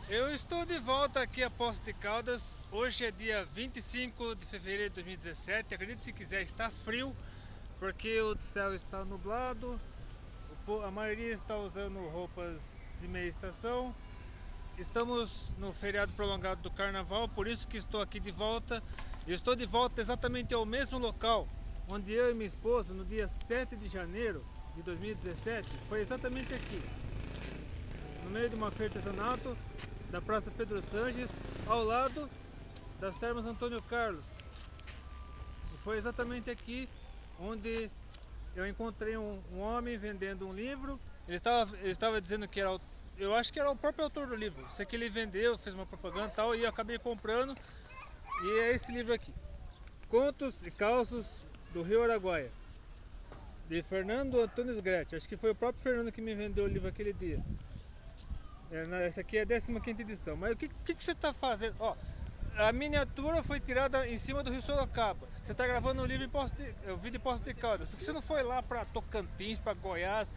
Eu estou de volta aqui a Poços de Caldas. Hoje é dia 25 de fevereiro de 2017. Acredite se quiser, está frio porque o céu está nublado. A maioria está usando roupas de meia estação. Estamos no feriado prolongado do Carnaval, por isso que estou aqui de volta. Eu estou de volta exatamente ao mesmo local onde eu e minha esposa, no dia 7 de janeiro de 2017, foi exatamente aqui, no meio de uma feira de artesanato da Praça Pedro Sanches, ao lado das Termas Antônio Carlos. E foi exatamente aqui onde eu encontrei um homem vendendo um livro. Ele estava dizendo que era, eu acho que era o próprio autor do livro. Isso aqui ele vendeu, fez uma propaganda e tal, e eu acabei comprando. E é esse livro aqui, Contos e Causos do Rio Araguaia, de Fernando Antunes Gretti. Acho que foi o próprio Fernando que me vendeu o livro aquele dia. Essa aqui é a 15ª edição. Mas o que você está fazendo? Ó, a miniatura foi tirada em cima do Rio Sorocaba. Você está gravando o vídeo de Poços de Caldas. Por que você não foi lá para Tocantins, para Goiás?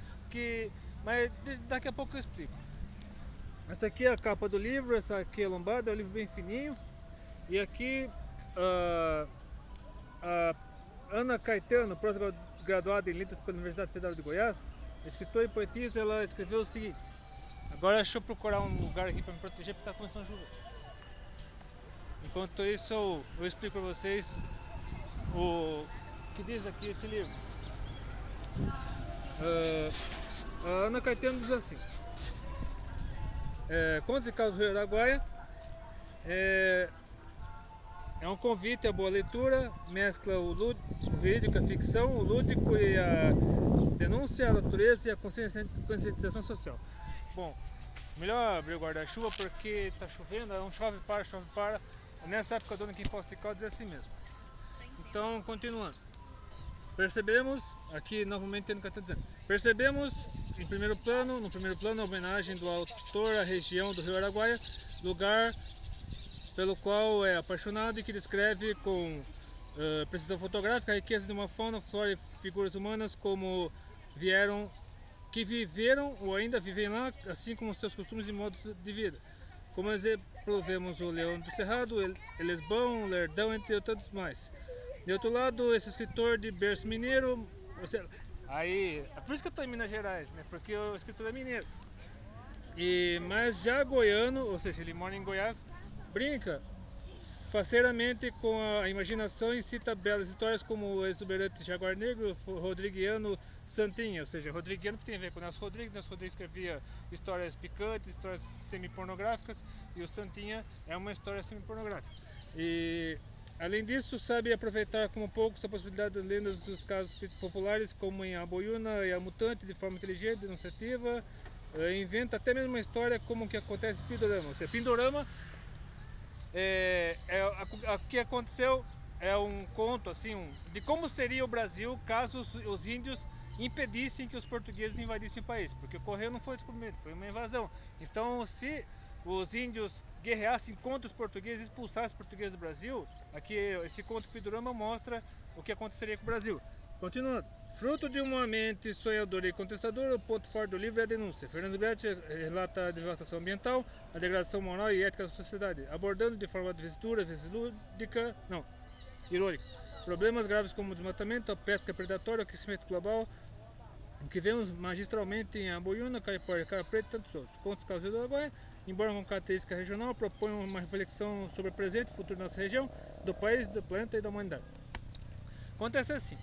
Mas daqui a pouco eu explico. Essa aqui é a capa do livro. Essa aqui é a lombada. É um livro bem fininho. E aqui a Ana Caetano, pós-graduada em Letras pela Universidade Federal de Goiás, escritora e poetisa, ela escreveu o seguinte. Agora deixa eu procurar um lugar aqui para me proteger porque está começando a chover. Enquanto isso eu explico para vocês o que diz aqui esse livro. A Ana Caetano diz assim: Contos e Causos do Rio Araguaia é um convite à boa leitura, mescla o verídico, a ficção, o lúdico e a denúncia, a natureza e a conscientização social. Bom, melhor abrir o guarda-chuva porque está chovendo, não chove para, chove para. Nessa época do ano aqui em Poços de Caldas é assim mesmo. Então, continuando. Percebemos, aqui novamente tendo que estar dizendo, percebemos no primeiro plano, a homenagem do autor à região do Rio Araguaia, lugar pelo qual é apaixonado e que descreve com precisão fotográfica a riqueza de uma fauna, flora e figuras humanas que viveram ou ainda vivem lá, assim como seus costumes e modos de vida. Como exemplo, vemos o Leão do Cerrado, o Lesbão, o Lerdão, entre outros mais. De outro lado, esse escritor de berço mineiro, aí, é por isso que eu estou em Minas Gerais, né? Porque o escritor é mineiro. Mas já goiano, ou seja, ele mora em Goiás, brinca faceiramente com a imaginação e cita belas histórias como o exuberante Jaguar Negro, Rodriguiano Santinha, ou seja, Rodriguiano que tem a ver com o Nelson Rodrigues escrevia histórias picantes, histórias semi-pornográficas, e o Santinha é uma história semi-pornográfica. E além disso, sabe aproveitar como poucos a possibilidade das lendas dos casos populares, como em A Boiuna e A Mutante, de forma inteligente, demonstrativa. Inventa até mesmo uma história como o que acontece em Pindorama. Ou seja, Pindorama o que aconteceu é um conto assim, de como seria o Brasil caso os índios impedissem que os portugueses invadissem o país, porque ocorreu não foi descobrimento, foi uma invasão. Então, se os índios guerreassem contra os portugueses, expulsassem os portugueses do Brasil, aqui esse conto Pindorama mostra o que aconteceria com o Brasil. Continuando. Fruto de uma mente sonhadora e contestadora, o ponto forte do livro é a denúncia. Fernando Gretti relata a devastação ambiental, a degradação moral e ética da sociedade, abordando de forma irônica, problemas graves como o desmatamento, a pesca predatória, o aquecimento global, o que vemos magistralmente em Aboiúna, Caipora, Cara Preta e tantos outros. Contos Causos do Araguaia, embora com característica regional, propõem uma reflexão sobre o presente e futuro da nossa região, do país, do planeta e da humanidade. Acontece assim.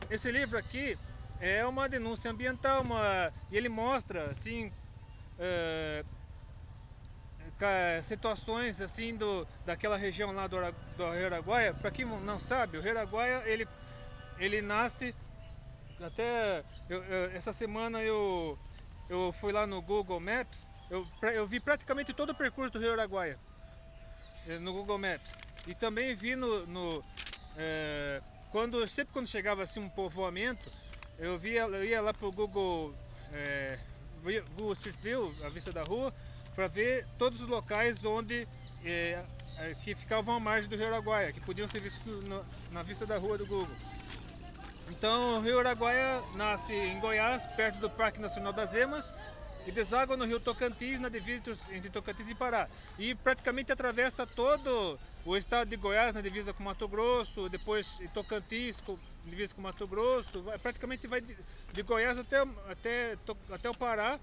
Esse livro aqui é uma denúncia ambiental, e ele mostra assim situações assim daquela região lá do Rio Araguaia. Para quem não sabe, o Rio Araguaia ele nasce até essa semana eu fui lá no Google Maps, eu vi praticamente todo o percurso do Rio Araguaia no Google Maps, e também vi sempre quando chegava assim um povoamento, eu ia lá pro Google Street View, a vista da rua, para ver todos os locais onde que ficavam à margem do Rio Araguaia, que podiam ser vistos na vista da rua do Google. Então, o Rio Araguaia nasce em Goiás, perto do Parque Nacional das Emas, e deságua no rio Tocantins, na divisa entre Tocantins e Pará. E praticamente atravessa todo o estado de Goiás, na divisa com Mato Grosso, depois Tocantins, divisa com Mato Grosso, praticamente vai de Goiás até o Pará,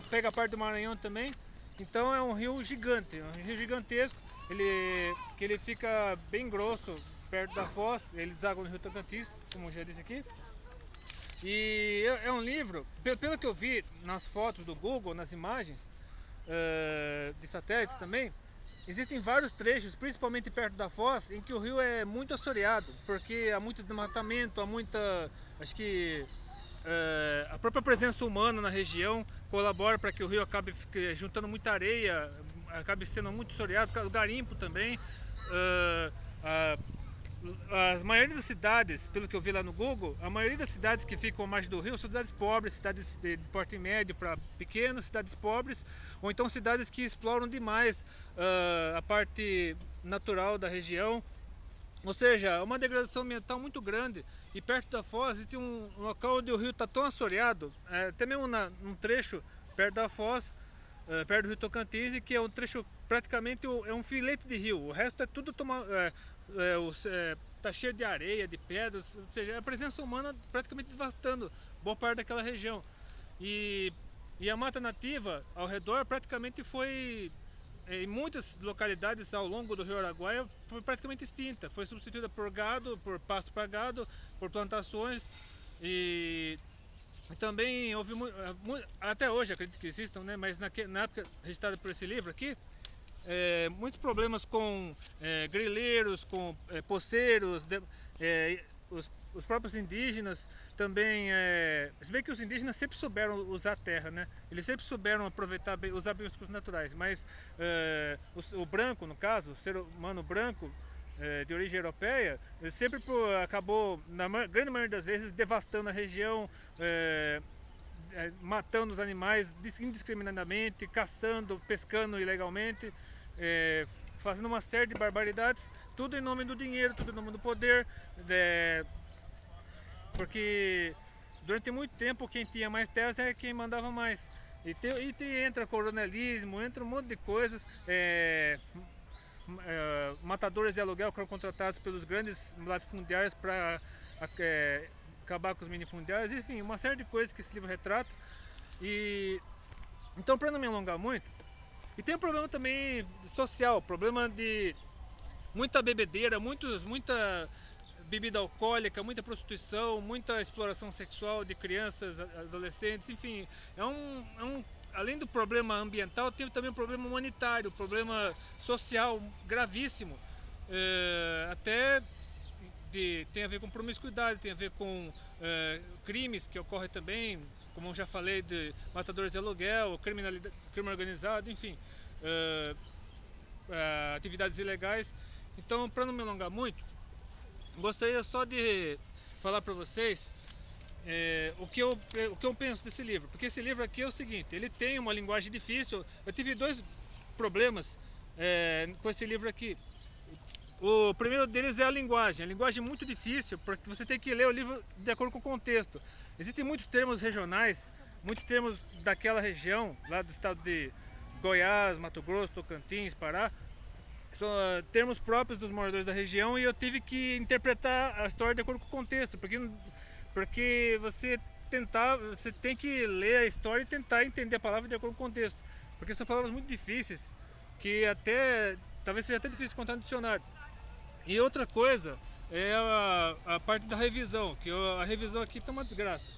pega a parte do Maranhão também. Então é um rio gigante, um rio gigantesco, que ele fica bem grosso, perto da foz, ele deságua no rio Tocantins, como eu já disse aqui. E é um livro, pelo que eu vi nas fotos do Google, nas imagens de satélite também, existem vários trechos, principalmente perto da foz, em que o rio é muito assoreado, porque há muito desmatamento, há muita, acho que a própria presença humana na região colabora para que o rio acabe juntando muita areia, acabe sendo muito assoreado, o garimpo também. A maioria das cidades, pelo que eu vi lá no Google, a maioria das cidades que ficam à margem do rio são cidades pobres, cidades de porte médio para pequenos, cidades pobres, ou então cidades que exploram demais a parte natural da região. Ou seja, uma degradação ambiental muito grande. E perto da foz existe um local onde o rio está tão assoreado, até mesmo num trecho perto da foz, perto do rio Tocantins, que é um trecho praticamente é um filete de rio. O resto é tudo tá cheio de areia, de pedras, ou seja, a presença humana praticamente devastando boa parte daquela região. E a mata nativa ao redor praticamente foi, em muitas localidades ao longo do rio Araguaia, foi praticamente extinta. Foi substituída por gado, por pasto para gado, por plantações e também houve, até hoje acredito que existam, né? Mas na época registrada por esse livro aqui, muitos problemas com grileiros, com poceiros, os próprios indígenas também, se bem que os indígenas sempre souberam usar a terra, né? Eles sempre souberam aproveitar bem, usar bem os recursos naturais, mas o branco, no caso, o ser humano branco, de origem europeia, ele sempre acabou, na grande maioria das vezes, devastando a região, matando os animais indiscriminadamente, caçando, pescando ilegalmente, fazendo uma série de barbaridades, tudo em nome do dinheiro, tudo em nome do poder, porque durante muito tempo quem tinha mais terras era quem mandava mais. E entra coronelismo, entra um monte de coisas, matadores de aluguel que foram contratados pelos grandes latifundiários para acabar com os minifundiários, enfim, uma série de coisas que esse livro retrata. E então, para não me alongar muito, e tem um problema também social, problema de muita bebedeira, muita bebida alcoólica, muita prostituição, muita exploração sexual de crianças, adolescentes, enfim, além do problema ambiental, tem também um problema humanitário, um problema social gravíssimo, até tem a ver com promiscuidade, tem a ver com crimes que ocorrem também, como eu já falei, de matadores de aluguel, crime organizado, enfim, atividades ilegais. Então, para não me alongar muito, gostaria só de falar para vocês o que eu penso desse livro, porque esse livro aqui é o seguinte, ele tem uma linguagem difícil. Eu tive dois problemas com esse livro aqui. O primeiro deles é a linguagem muito difícil, porque você tem que ler o livro de acordo com o contexto. Existem muitos termos regionais, muitos termos daquela região, lá do estado de Goiás, Mato Grosso, Tocantins, Pará, são termos próprios dos moradores da região, e eu tive que interpretar a história de acordo com o contexto, porque você tem que ler a história e tentar entender a palavra de acordo com o contexto, porque são palavras muito difíceis, que talvez seja até difícil contar no dicionário. E outra coisa é a parte da revisão, que a revisão aqui tá uma desgraça.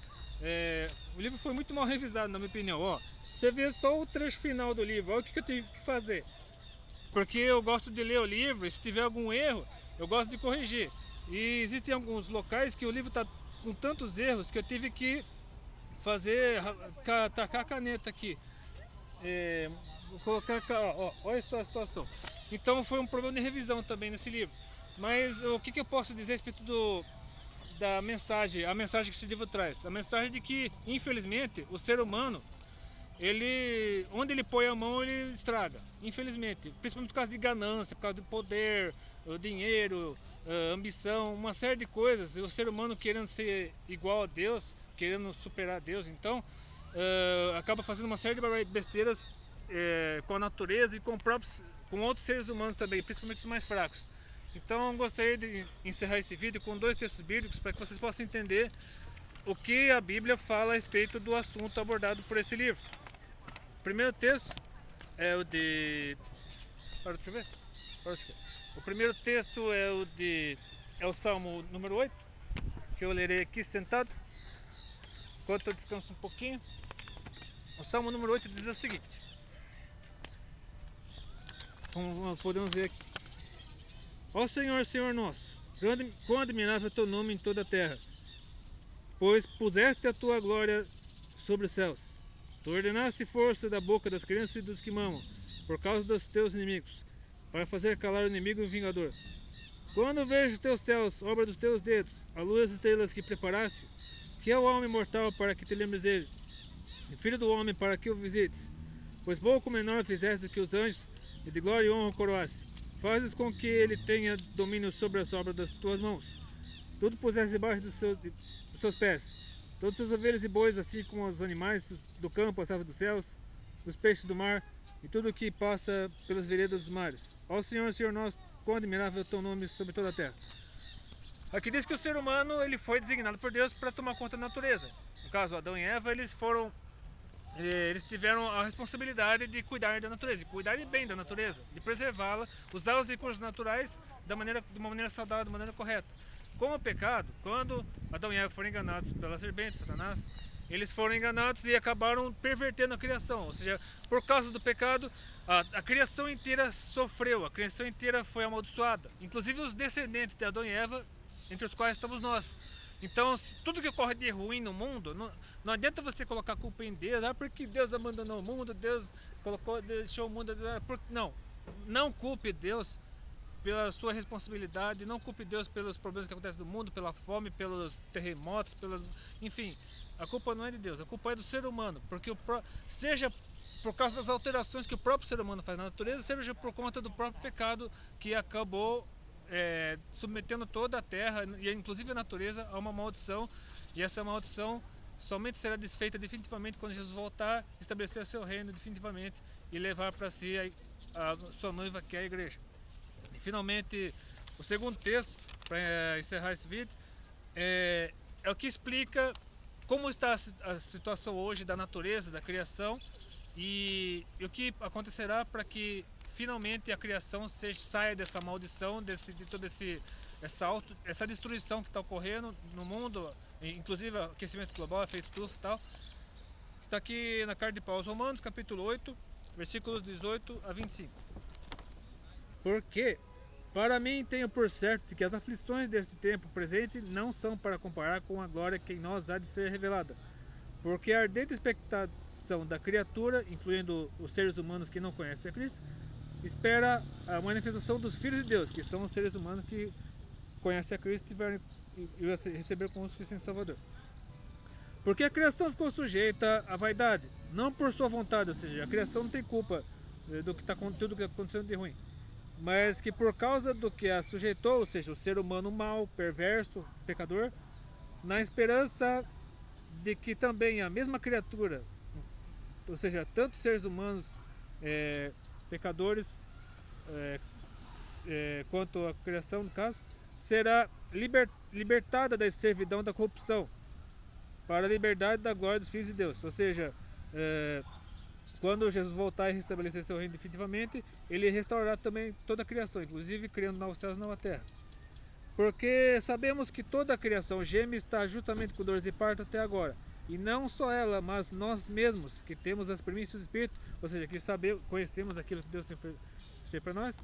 O livro foi muito mal revisado, na minha opinião. Ó, você vê só o trecho final do livro, olha o que eu tive que fazer. Porque eu gosto de ler o livro, e se tiver algum erro, eu gosto de corrigir. E existem alguns locais que o livro está com tantos erros que eu tive que tacar a caneta aqui. Vou colocar, olha só a situação. Então foi um problema de revisão também nesse livro. Mas o que eu posso dizer a respeito da mensagem, a mensagem que esse livro traz? A mensagem de que, infelizmente, o ser humano, onde ele põe a mão, ele estraga, infelizmente, principalmente por causa de ganância, por causa do poder, o dinheiro, ambição, uma série de coisas. O ser humano querendo ser igual a Deus, querendo superar Deus, então acaba fazendo uma série de besteiras com a natureza e com outros seres humanos também, principalmente os mais fracos. Então gostaria de encerrar esse vídeo com 2 textos bíblicos para que vocês possam entender o que a Bíblia fala a respeito do assunto abordado por esse livro. O primeiro texto é o de... Deixa eu ver. O primeiro texto é o Salmo número 8, que eu lerei aqui sentado, enquanto eu descanso um pouquinho. O Salmo número 8 diz o seguinte, como podemos ver aqui: Ó Senhor, Senhor nosso, quão admirável é teu nome em toda a terra, pois puseste a tua glória sobre os céus. Tu ordenaste força da boca das crianças e dos que mamam, por causa dos teus inimigos, para fazer calar o inimigo e o vingador. Quando vejo teus céus, obra dos teus dedos, a lua e as estrelas que preparaste, que é o homem mortal para que te lembres dele, e filho do homem para que o visites? Pois pouco menor fizeste do que os anjos, e de glória e honra o coroaste. Fazes com que ele tenha domínio sobre as obras das tuas mãos. Tudo puseste debaixo dos seus pés. Todas as ovelhas e bois, assim como os animais do campo, as aves dos céus, os peixes do mar, e tudo o que passa pelas veredas dos mares. Ó Senhor, Senhor nosso, quão admirável é o teu nome sobre toda a terra. Aqui diz que o ser humano ele foi designado por Deus para tomar conta da natureza. No caso, Adão e Eva, eles tiveram a responsabilidade de cuidar da natureza, de cuidar bem da natureza, de preservá-la, usar os recursos naturais de uma maneira saudável, de uma maneira correta. Com o pecado, quando Adão e Eva foram enganados pela serpente, Satanás, eles foram enganados e acabaram pervertendo a criação. Ou seja, por causa do pecado, a criação inteira sofreu, a criação inteira foi amaldiçoada. Inclusive os descendentes de Adão e Eva, entre os quais estamos nós. Então, tudo que ocorre de ruim no mundo, não adianta você colocar a culpa em Deus, porque Deus abandonou o mundo, Deus deixou o mundo... Não culpe Deus pela sua responsabilidade, não culpe Deus pelos problemas que acontecem no mundo, pela fome, pelos terremotos, enfim, a culpa não é de Deus, a culpa é do ser humano, porque seja por causa das alterações que o próprio ser humano faz na natureza, seja por conta do próprio pecado que acabou submetendo toda a terra, e inclusive a natureza, a uma maldição, e essa maldição somente será desfeita definitivamente quando Jesus voltar, estabelecer o seu reino definitivamente e levar para si a sua noiva, que é a igreja. E finalmente, o segundo texto, para encerrar esse vídeo, é o que explica como está a situação hoje da natureza, da criação, e o que acontecerá para que finalmente a criação saia dessa maldição, de toda essa destruição que está ocorrendo no mundo, inclusive aquecimento global, efeito estufa e tal. Está aqui na carta de Paulo aos Romanos, capítulo 8, versículos 18 a 25. Porque para mim tenho por certo que as aflições deste tempo presente não são para comparar com a glória que em nós há de ser revelada. Porque a ardente expectação da criatura, incluindo os seres humanos que não conhecem a Cristo, espera a manifestação dos filhos de Deus, que são os seres humanos que conhecem a Cristo e receberam como suficiente Salvador. Porque a criação ficou sujeita à vaidade, não por sua vontade, ou seja, a criação não tem culpa do que tudo que está acontecendo de ruim, mas que por causa do que a sujeitou, ou seja, o ser humano mau, perverso, pecador, na esperança de que também a mesma criatura, ou seja, tanto seres humanos pecadores quanto a criação, no caso, será libertada da servidão da corrupção para a liberdade da glória dos filhos de Deus. Ou seja, quando Jesus voltar e restabelecer seu reino definitivamente, ele restaurará também toda a criação, inclusive criando novos céus e nova terra. Porque sabemos que toda a criação geme e está justamente com dores de parto até agora. E não só ela, mas nós mesmos, que temos as primícias do Espírito, ou seja, que conhecemos aquilo que Deus tem feito para nós,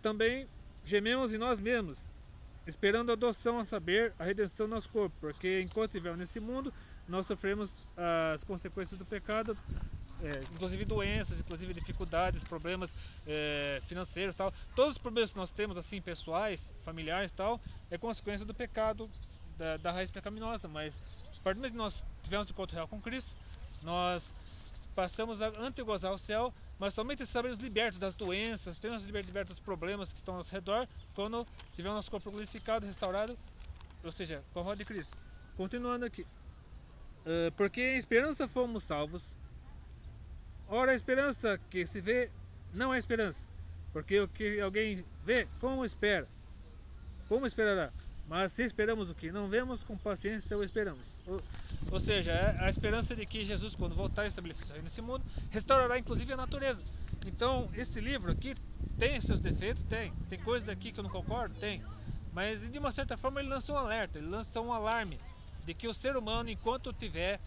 também gememos em nós mesmos, esperando a adoção, a saber, a redenção do nosso corpo. Porque enquanto estivermos nesse mundo, nós sofremos as consequências do pecado, inclusive doenças, inclusive dificuldades, problemas financeiros, tal. Todos os problemas que nós temos, assim, pessoais, familiares, tal, é consequência do pecado, da raiz pecaminosa. Mas a partir do momento que nós tivemos o encontro real com Cristo, nós passamos a antegozar o céu, mas somente seremos libertos das doenças, seremos libertos dos problemas que estão ao nosso redor, quando tivermos nosso corpo glorificado, restaurado, ou seja, com a volta de Cristo. Continuando aqui. Porque em esperança fomos salvos. Ora, a esperança que se vê não é esperança, porque o que alguém vê, como espera? Como esperará? Mas se esperamos o que não vemos, com paciência o esperamos. Ou seja, é a esperança de que Jesus, quando voltar a estabelecer seu reino nesse mundo, restaurará inclusive a natureza. Então, esse livro aqui tem seus defeitos? Tem coisas aqui que eu não concordo? Tem. Mas de uma certa forma ele lança um alerta, ele lança um alarme de que o ser humano, enquanto tiver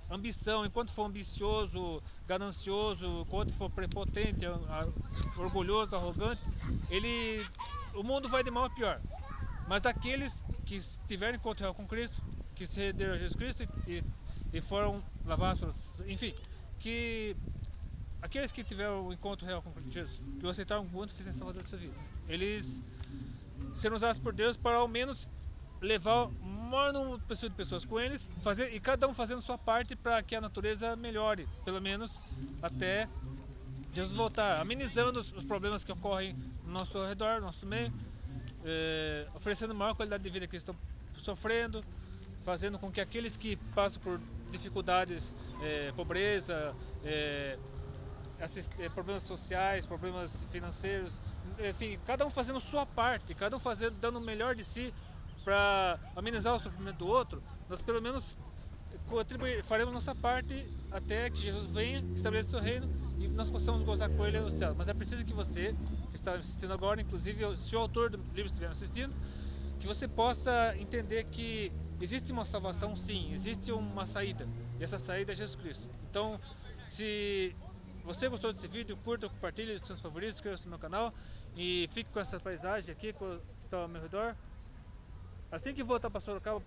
ambição, enquanto for ambicioso, ganancioso, enquanto for prepotente, orgulhoso, arrogante, o mundo vai de mal a pior. Mas aqueles que tiverem encontro real com Cristo, que se renderam a Jesus Cristo e foram lavados pelos, enfim, que aqueles que tiveram um encontro real com Jesus, que aceitaram o quanto fizeram salvador de suas vidas, eles serão usados por Deus para ao menos levar o maior número de pessoas com eles, e cada um fazendo sua parte para que a natureza melhore, pelo menos até Jesus voltar, amenizando os problemas que ocorrem no nosso redor, no nosso meio, oferecendo maior qualidade de vida que eles estão sofrendo, fazendo com que aqueles que passam por dificuldades, pobreza, problemas sociais, problemas financeiros, enfim, cada um fazendo sua parte, cada um dando o melhor de si para amenizar o sofrimento do outro, nós pelo menos faremos nossa parte até que Jesus venha, estabeleça o seu reino e nós possamos gozar com ele no céu. Mas é preciso que você, que está assistindo agora, inclusive se o autor do livro estiver assistindo, que você possa entender que existe uma salvação, sim, existe uma saída, e essa saída é Jesus Cristo. Então, se você gostou desse vídeo, curta, compartilhe os seus favoritos, inscreva-se no meu canal e fique com essa paisagem aqui que está ao meu redor. Assim que voltar para Sorocaba,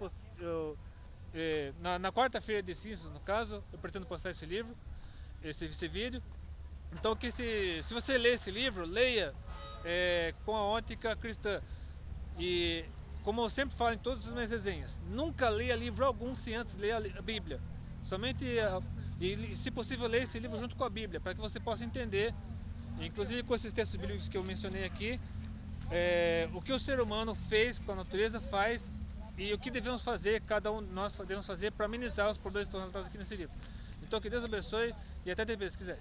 na quarta-feira de cinzas, no caso, eu pretendo postar esse livro, esse vídeo. Então, se você ler esse livro, leia com a ótica cristã. E como eu sempre falo em todas as minhas resenhas, nunca leia livro algum se antes ler a Bíblia. Somente, e se possível, leia esse livro junto com a Bíblia, para que você possa entender, inclusive com esses textos bíblicos que eu mencionei aqui, o que o ser humano fez com a natureza, faz, e o que devemos fazer, cada um de nós devemos fazer para amenizar os problemas que estão relatados aqui nesse livro. Então que Deus abençoe e até depois, se quiser.